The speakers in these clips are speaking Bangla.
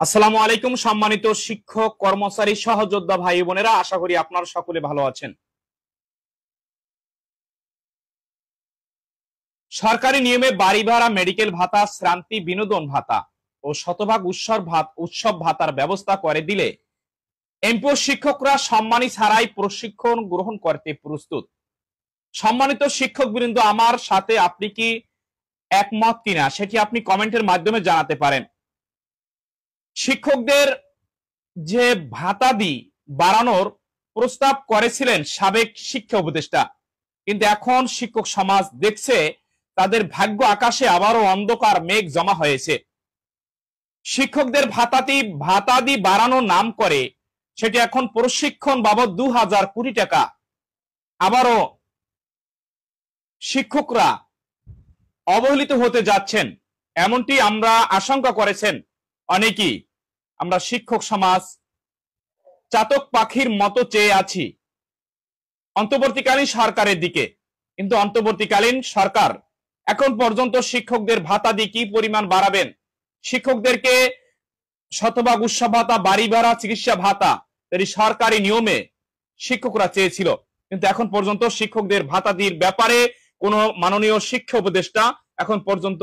আসসালামু আলাইকুম সম্মানিত শিক্ষক কর্মচারী সহযোদ্ধা ভাই বোনেরা, আশা করি আপনারা সকলে ভালো আছেন। সরকারি নিয়মে বাড়ি ভাড়া, মেডিকেল ভাতা, শ্রান্তি বিনোদন ভাতা ও শতভাগ উৎসব ভাতার ব্যবস্থা করে দিলে এমপিও শিক্ষকরা সম্মানী ছাড়াই প্রশিক্ষণ গ্রহণ করতে প্রস্তুত। সম্মানিত শিক্ষকবৃন্দ, আমার সাথে আপনি কি একমত কিনা সেটি আপনি কমেন্টের মাধ্যমে জানাতে পারেন। শিক্ষকদের যে ভাতাদি বাড়ানোর প্রস্তাব করেছিলেন সাবেক শিক্ষা উপদেষ্টা, কিন্তু এখন শিক্ষক সমাজ দেখছে তাদের ভাগ্য আকাশে আবারও অন্ধকার মেঘ জমা হয়েছে। শিক্ষকদের ভাতাদি বাড়ানোর নাম করে সেটি এখন প্রশিক্ষণ বাবদ 2000 কোটি টাকা আবারও শিক্ষকরা অবহেলিত হতে যাচ্ছেন, এমনটি আমরা আশঙ্কা করেছেন অনেকেই। আমরা শিক্ষক সমাজ চাতক পাখির মতো চেয়ে আছি অন্তর্বর্তীকালীন সরকারের দিকে, কিন্তু অন্তর্বর্তীকালীন সরকার এখন পর্যন্ত শিক্ষকদের ভাতা দিয়ে কি পরিমাণ বাড়াবেন, শিক্ষকদেরকে শতভাগ উৎসব ভাতা, বাড়ি ভাড়া, চিকিৎসা ভাতা এটি সরকারি নিয়মে শিক্ষকরা চেয়েছিল, কিন্তু এখন পর্যন্ত শিক্ষকদের ভাতা দির ব্যাপারে কোন মাননীয় শিক্ষা উপদেষ্টা এখন পর্যন্ত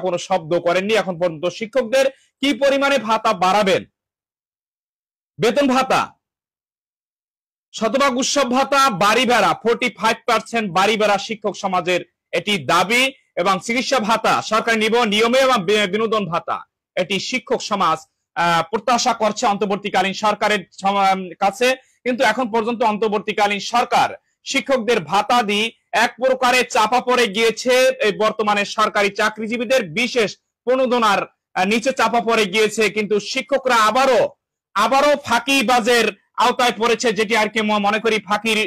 কোনো শব্দ করেননি। এখন পর্যন্ত শিক্ষকদের কি পরিমাণে ভাতা বাড়াবেন, বেতন ভাতা, শতভাগ উৎসব ভাতা, বাড়ি ভাড়া 45% বাড়ি ভাড়া শিক্ষক সমাজের এটি দাবি, এবং চিকিৎসা ভাতা সরকারি নিয়মে এবং বিনোদন ভাতা এটি শিক্ষক সমাজ প্রত্যাশা করছে অন্তর্বর্তীকালীন সরকারের কাছে। কিন্তু এখন পর্যন্ত অন্তর্বর্তীকালীন সরকার শিক্ষকদের ভাতা দিয়ে এক প্রকারে চাপা পড়ে গিয়েছে। এই বর্তমানে সরকারি চাকরিজীবীদের বিশেষ প্রণোদনার নিচে চাপা পড়ে গিয়েছে, কিন্তু শিক্ষকরা আবারও ফাঁকিবাজের আওতায় পড়েছে, যেটি আর কি মনে করি ফাঁকির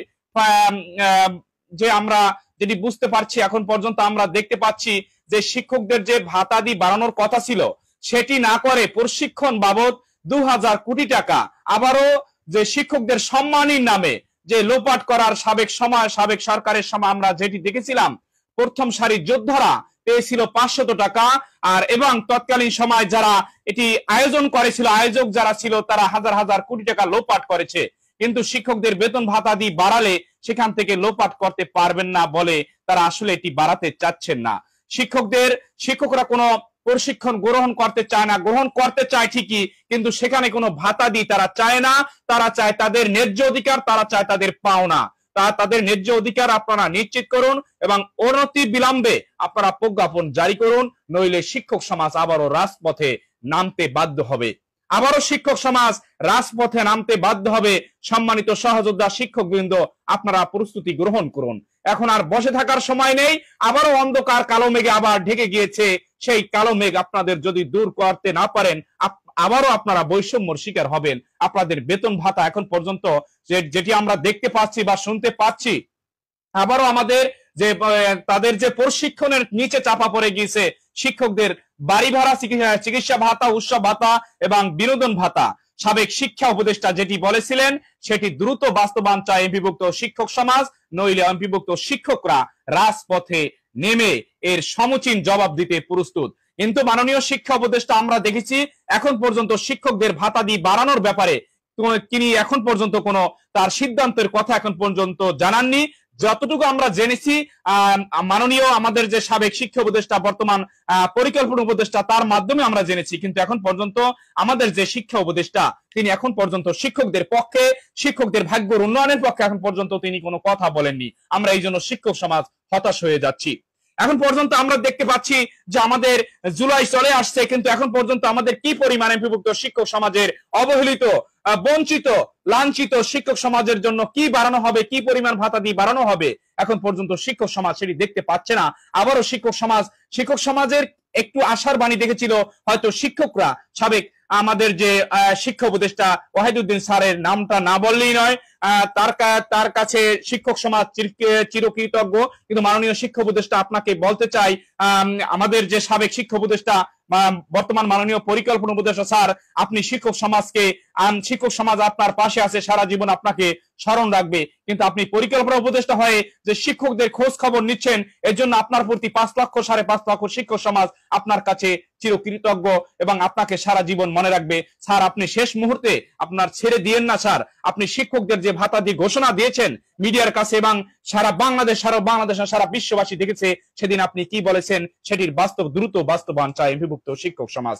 যে আমরা যেটি বুঝতে পারছি। এখন পর্যন্ত আমরা দেখতে পাচ্ছি যে শিক্ষকদের যে ভাতাদি বাড়ানোর কথা ছিল সেটি না করে প্রশিক্ষণ বাবদ 2000 কোটি টাকা আবারও যে শিক্ষকদের সম্মানীর নামে যে লোপাট করার সাবেক সরকারের সময় আমরা যেটি দেখেছিলাম, প্রথম সারির যোদ্ধারা পেয়েছিল 500 টাকা, আর এবং তৎকালীন সময় যারা এটি আয়োজন করেছিল, আয়োজক যারা ছিল তারা হাজার হাজার কোটি টাকা লোপাট করেছে। কিন্তু শিক্ষকদের বেতন ভাতা দিয়ে বাড়ালে সেখান থেকে লোপাট করতে পারবেন না বলে তারা আসলে এটি বাড়াতে চাচ্ছেন না। শিক্ষকরা কোনো প্রশিক্ষণ গ্রহণ করতে চায় না, গ্রহণ করতে চায় ঠিকই, কিন্তু সেখানে কোনো ভাতা দিয়ে তারা চায় না। তারা চায় তাদের ন্যায্য অধিকার, তারা চায় তাদের পাওনা। তাদের ন্যায্য অধিকার আপনারা নিশ্চিত করুন এবং অনতি বিলম্বে আপনারা প্রজ্ঞাপন জারি করুন, নইলে শিক্ষক সমাজ আবারও রাজপথে নামতে বাধ্য হবে। সম্মানিত সহযোদ্ধা শিক্ষকবৃন্দ, আপনারা প্রস্তুতি গ্রহণ করুন। এখন আর বসে থাকার সময় নেই। আবারও অন্ধকার কালো মেঘে আবার ঢেকে গিয়েছে। সেই কালো মেঘ আপনাদের যদি দূর করতে না পারেন, আবারও আপনারা বৈষম্যর শিকার হবেন। আপনাদের বেতন ভাতা এখন পর্যন্ত যেটি আমরা দেখতে পাচ্ছি বা শুনতে পাচ্ছি, আবারও আমাদের যে তাদের যে প্রশিক্ষণের নিচে চাপা পড়ে গিয়েছে। শিক্ষকদের বাড়ি ভাড়া, চিকিৎসা ভাতা, উৎসব ভাতা এবং বিনোদন ভাতা সাবেক শিক্ষা উপদেষ্টা যেটি বলেছিলেন সেটি দ্রুত বাস্তবায়ন চায় এমপিভুক্ত শিক্ষক সমাজ, নইলে এমপিভুক্ত শিক্ষকরা রাজপথে নেমে এর সমুচীন জবাব দিতে প্রস্তুত। কিন্তু মাননীয় শিক্ষা উপদেষ্টা আমরা দেখেছি এখন পর্যন্ত শিক্ষকদের ভাতা দিয়ে বাড়ানোর ব্যাপারে তিনি এখন পর্যন্ত কোনো তার সিদ্ধান্তের কথা এখন পর্যন্ত জানাননি। যতটুকু আমরা জেনেছি, মাননীয় আমাদের যে সাবেক শিক্ষা উপদেষ্টা, বর্তমান পরিকল্পনা উপদেষ্টা, তার মাধ্যমে আমরা জেনেছি, কিন্তু এখন পর্যন্ত আমাদের যে শিক্ষা উপদেষ্টা তিনি এখন পর্যন্ত শিক্ষকদের পক্ষে, শিক্ষকদের ভাগ্যের উন্নয়নের পক্ষে এখন পর্যন্ত তিনি কোনো কথা বলেননি। আমরা এই জন্য শিক্ষক সমাজ হতাশ হয়ে যাচ্ছি। এখন পর্যন্ত আমরা দেখতে পাচ্ছি যে আমাদের জুলাই চলে আসছে, কিন্তু এখন পর্যন্ত আমাদের কি পরিমাণ এমপিভুক্ত শিক্ষক সমাজের অবহেলিত, বঞ্চিত, লাঞ্ছিত শিক্ষক সমাজের জন্য কি বাড়ানো হবে, কি পরিমাণ ভাতা দিয়ে বাড়ানো হবে, এখন পর্যন্ত শিক্ষক সমাজ সেটি দেখতে পাচ্ছে না। আবারও শিক্ষক সমাজের একটু আশার বাণী দেখেছিল হয়তো শিক্ষকরা। সাবেক আমাদের যে শিক্ষা উপদেষ্টা ওয়াহিদুদ্দিন স্যারের নামটা না বললেই নয়, তার কাছে শিক্ষক সমাজ চিরকৃতজ্ঞ। কিন্তু মাননীয় শিক্ষা উপদেষ্টা, আপনাকে বলতে চাই, আমাদের যে সাবেক শিক্ষা উপদেষ্টা, বর্তমান মাননীয় পরিকল্পনা উপদেষ্টা স্যার, আপনি শিক্ষক সমাজকে শিক্ষক সমাজ আপনার পাশে আছে, সারা জীবন আপনাকে স্মরণ রাখবে। কিন্তু আপনি পরিকল্পনা উপদেষ্টা হয়ে যে শিক্ষকদের খোঁজ খবর নিচ্ছেন, এর জন্য আপনার প্রতি 5 লক্ষ 5.5 লক্ষ শিক্ষক সমাজ আপনার কাছে চিরকৃতজ্ঞ এবং আপনাকে সারা জীবন মনে রাখবে। স্যার, আপনি শেষ মুহূর্তে আপনার ছেড়ে দিয়েন না স্যার। আপনি শিক্ষকদের যে ভাতা দিয়ে ঘোষণা দিয়েছেন মিডিয়ার কাছে এবং সারা বাংলাদেশ সারা বিশ্ববাসী দেখেছে, সেদিন আপনি কি বলেছেন সেটির দ্রুত বাস্তবায়ন চায় এমপিভুক্ত শিক্ষক সমাজ।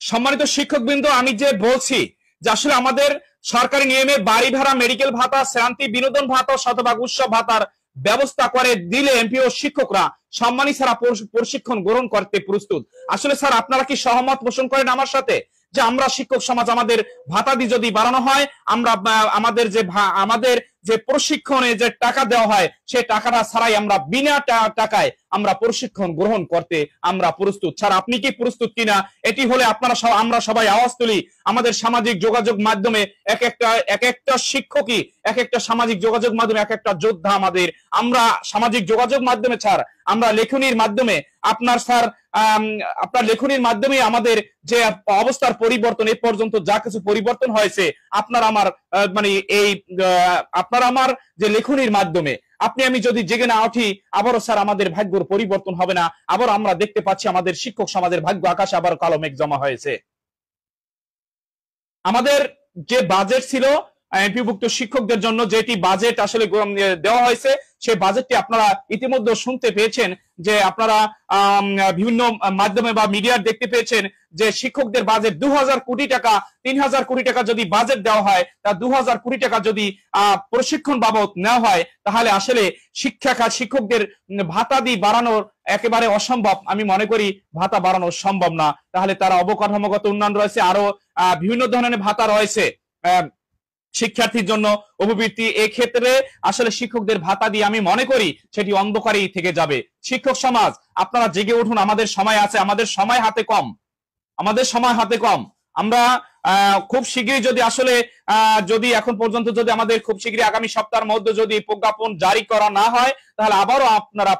সম্মানিত শিক্ষকবৃন্দ, আমি যে বলছি যে আসলে আমাদের সরকারি নিয়মে বাড়ি ভাড়া, মেডিকেল ভাতা, শ্রান্তি বিনোদন ভাতা, শতভাগ উৎসব ভাতার ব্যবস্থা করে দিলে এমপি ও শিক্ষকরা সম্মানী ছাড়া প্রশিক্ষণ গ্রহণ করতে প্রস্তুত। আসলে স্যার, আপনারা কি সহমত পোষণ করেন আমার সাথে যে আমরা শিক্ষক সমাজ আমাদের ভাতা দিয়ে যদি বাড়ানো হয়, আমরা আমাদের যে প্রশিক্ষণে যে টাকা দেওয়া হয় সেই টাকাটা ছাড়াই আমরা বিনা টাকায় আমরা প্রশিক্ষণ গ্রহণ করতে আমরা প্রস্তুত। স্যার, আপনি কি প্রস্তুত কিনা? এটি হলে আমরা সবাই আওয়াজ তুলি। আমাদের সামাজিক যোগাযোগ মাধ্যমে এক একটা শিক্ষকই এক একটা সামাজিক যোগাযোগ মাধ্যমে এক একটা যোদ্ধা। আমরা সামাজিক যোগাযোগ মাধ্যমে স্যার, আমরা লেখনীর মাধ্যমে আপনার লেখনীর মাধ্যমে আমাদের যে অবস্থার পরিবর্তন, এ পর্যন্ত যা কিছু পরিবর্তন হয়েছে আপনার আমার যে লেখনীর মাধ্যমে আমি যদি জেগে না উঠি, আবারও স্যার আমাদের ভাগ্যর পরিবর্তন হবে না। আবার আমরা দেখতে পাচ্ছি আমাদের শিক্ষক সমাজের ভাগ্য আকাশে আবার কালো মেঘ জমা হয়েছে। আমাদের যে বাজেট ছিল এমপিভুক্ত শিক্ষকদের জন্য, যেটি বাজেট আসলে দেওয়া হয়েছে, সেই বাজেটটি আপনারা ইতিমধ্যে শুনতে পেয়েছেন যে আপনারা বিভিন্ন মাধ্যমে বা মিডিয়ার দেখতে পেয়েছেন যে শিক্ষকদের বাজেট 2000 কোটি টাকা, 3000 কোটি টাকা যদি বাজেট দেওয়া হয়, তা 2000 কোটি টাকা যদি প্রশিক্ষণ বাবদ নেওয়া হয়, তাহলে আসলে শিক্ষকদের ভাতা দিয়ে বাড়ানোর একেবারে অসম্ভব। আমি মনে করি ভাতা বাড়ানো সম্ভব না। তাহলে তারা অবকাঠামোগত উন্নয়ন রয়েছে, আরো বিভিন্ন ধরনের ভাতা রয়েছে শিক্ষার্থীর জন্য, অভিবৃত্তি। এক্ষেত্রে আসলে শিক্ষকদের ভাতা দিয়ে আমি মনে করি সেটি অন্ধকারেই থেকে যাবে। শিক্ষক সমাজ, আপনারা জেগে উঠুন, আমাদের সময় আছে, আমাদের সময় হাতে কম। আমরা খুব শীঘ্রই যদি এখন পর্যন্ত যদি আমাদের খুব শীঘ্রই আগামী সপ্তাহের মধ্যে যদি প্রজ্ঞাপন জারি করা না হয়, তাহলে আবারও আপনারা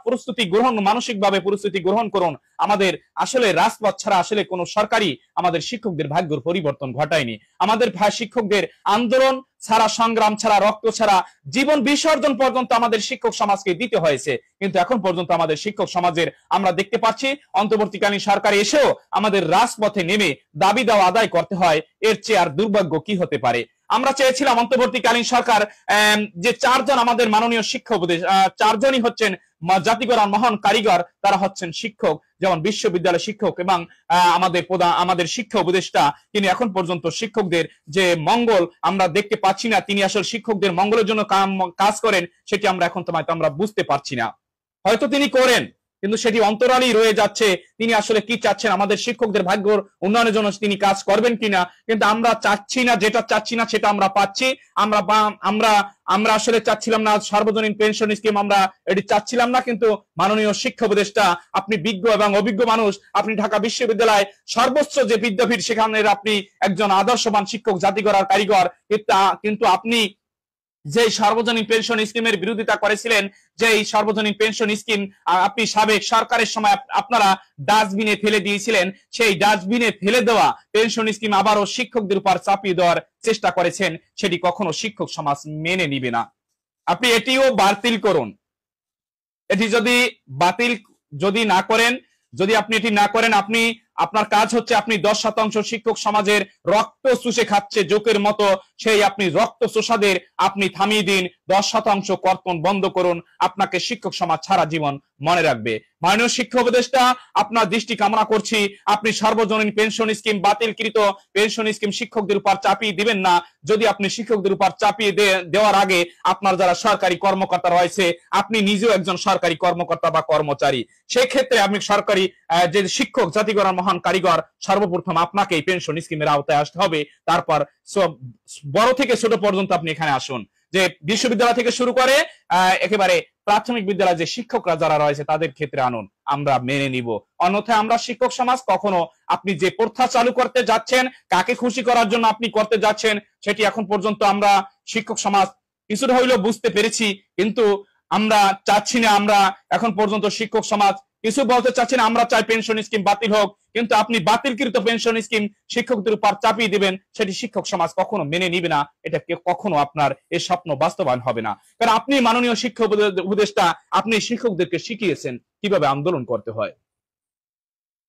মানসিকভাবে প্রস্তুতি গ্রহণ করুন। আমাদের আসলে রাজপথ ছাড়া আসলে কোন সরকারি আমাদের শিক্ষকদের ভাগ্যের পরিবর্তন ঘটায়নি। আমাদের শিক্ষকদের আন্দোলন ছাড়া, সংগ্রাম ছাড়া, রক্ত ছাড়া জীবন বিসর্জন পর্যন্ত আমাদের শিক্ষক সমাজকে দিতে হয়েছে। কিন্তু এখন পর্যন্ত আমাদের শিক্ষক সমাজের আমরা দেখতে পাচ্ছি অন্তর্বর্তীকালীন সরকার এসেও আমাদের রাজপথে নেমে দাবি দেওয়া আদায় করতে হয়। এর চেয়ে আর দুর্ভাগ্য কি হতে পারে? আমরা চেয়েছিলাম অন্তর্বর্তীকালীন সরকার যে 4 জন আমাদের মাননীয় শিক্ষা উপদেশ, 4 জনই হচ্ছেন জাতিগণার মহান কারিগর, তারা হচ্ছেন শিক্ষক, যেমন বিশ্ববিদ্যালয় শিক্ষক এবং আমাদের শিক্ষা উপদেষ্টা। তিনি এখন পর্যন্ত শিক্ষকদের যে মঙ্গল আমরা দেখতে পাচ্ছি না, তিনি আসলে শিক্ষকদের মঙ্গলের জন্য কাজ করেন সেটি আমরা এখন আমরা বুঝতে পারছি না। হয়তো তিনি করেন, কিন্তু সেটি অন্তরালেই রয়ে যাচ্ছে। তিনি আসলে কি চাচ্ছেন, আমাদের শিক্ষকদের ভাগ্যর উন্নয়নের জন্য তিনি কাজ করবেন কিনা। কিন্তু আমরা যেটা চাচ্ছি না সেটা আমরা পাচ্ছি। আমরা আসলে চাচ্ছিলাম না সার্বজনীন পেনশন স্কিম, আমরা এটি চাচ্ছিলাম না। কিন্তু মাননীয় শিক্ষা উপদেষ্টা, আপনি বিজ্ঞ এবং অভিজ্ঞ মানুষ, আপনি ঢাকা বিশ্ববিদ্যালয় সর্বোচ্চ যে বিদ্যাপীঠ, সেখানে আপনি একজন আদর্শবান শিক্ষক, জাতি গড়ার কারিগর। কিন্তু আপনি যে সার্বজনীন পেনশন স্কিমের বিরোধিতা করেছিলেন, যে এই সার্বজনীন পেনশন স্কিম আপনি সাবেক সরকারের সময় আপনারা ডাস্টবিনে ফেলে দিয়েছিলেন, সেই ডাস্টবিনে ফেলে দেওয়া পেনশন স্কিম আবারও শিক্ষকদের উপর চাপিয়ে দেওয়ার চেষ্টা করেছেন। সেটি কখনো শিক্ষক সমাজ মেনে নিবে না। আপনি এটিও বাতিল করুন। এটি যদি না করেন, যদি আপনি এটি না করেন, আপনার কাজ হচ্ছে আপনি 10% শিক্ষক সমাজের রক্ত চুষে খাচ্ছে জোকের মতো, সেই আপনি রক্ত চোষাদের আপনি থামিয়ে দিন। 10% কর্তন বন্ধ করুন। আপনাকে শিক্ষক সমাজ সারা জীবন মনে রাখবে। মাননীয় শিক্ষা উপদেষ্টা, আপনার দৃষ্টি কামনা করছি, আপনি সার্বজনীন পেনশন স্কিম বাতিলকৃত পেনশন স্কিম শিক্ষকদের উপর চাপিয়ে দিবেন না। যদি আপনি শিক্ষকদের উপর চাপিয়ে দেওয়ার আগে আপনার যারা সরকারি কর্মকর্তা রয়েছে, আপনি নিজেও একজন সরকারি কর্মকর্তা বা কর্মচারী, সেই ক্ষেত্রে আপনি সরকারি যে শিক্ষক, জাতিগণার মহান কারিগর, সর্বপ্রথম আপনাকে এই পেনশন স্কিমের আওতায় আসতে হবে। তারপর বড় থেকে ছোট পর্যন্ত আপনি এখানে আসুন। যে বিশ্ববিদ্যালয় থেকে শুরু করে একেবারে প্রাথমিক বিদ্যালয়ে যে শিক্ষকরা যারা রয়েছে তাদের ক্ষেত্রে আনুন, আমরা মেনে নিব। অন্যথায় আমরা শিক্ষক সমাজ কখনো, আপনি যে প্রথা চালু করতে যাচ্ছেন, কাকে খুশি করার জন্য আপনি করতে যাচ্ছেন, সেটি এখন পর্যন্ত আমরা শিক্ষক সমাজ কিছুটা হইলেও বুঝতে পেরেছি। কিন্তু আমরা চাচ্ছি না আমরা এখন পর্যন্ত শিক্ষক সমাজ কিছু বলতে চাচ্ছেন আমরা চাই পেনশন স্কিম বাতিল হোক, কিন্তু আপনি বাতিলকৃত পেনশন স্কিম শিক্ষকদের উপর চাপিয়ে দিবেন, সেটি শিক্ষক সমাজ কখনো মেনে নিবে না। এটা কখনো আপনার এই স্বপ্ন বাস্তবায়ন হবে না। কারণ আপনি মাননীয় শিক্ষক উপদেষ্টা, আপনি শিক্ষকদেরকে শিখিয়েছেন কিভাবে আন্দোলন করতে হয়।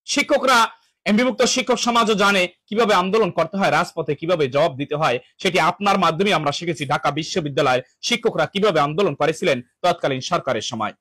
শিক্ষকরা, এমপিভুক্ত শিক্ষক সমাজও জানে কিভাবে আন্দোলন করতে হয়, রাজপথে কিভাবে জবাব দিতে হয়। সেটি আপনার মাধ্যমে আমরা শিখেছি। ঢাকা বিশ্ববিদ্যালয়ের শিক্ষকরা কিভাবে আন্দোলন করেছিলেন তৎকালীন সরকারের সময়।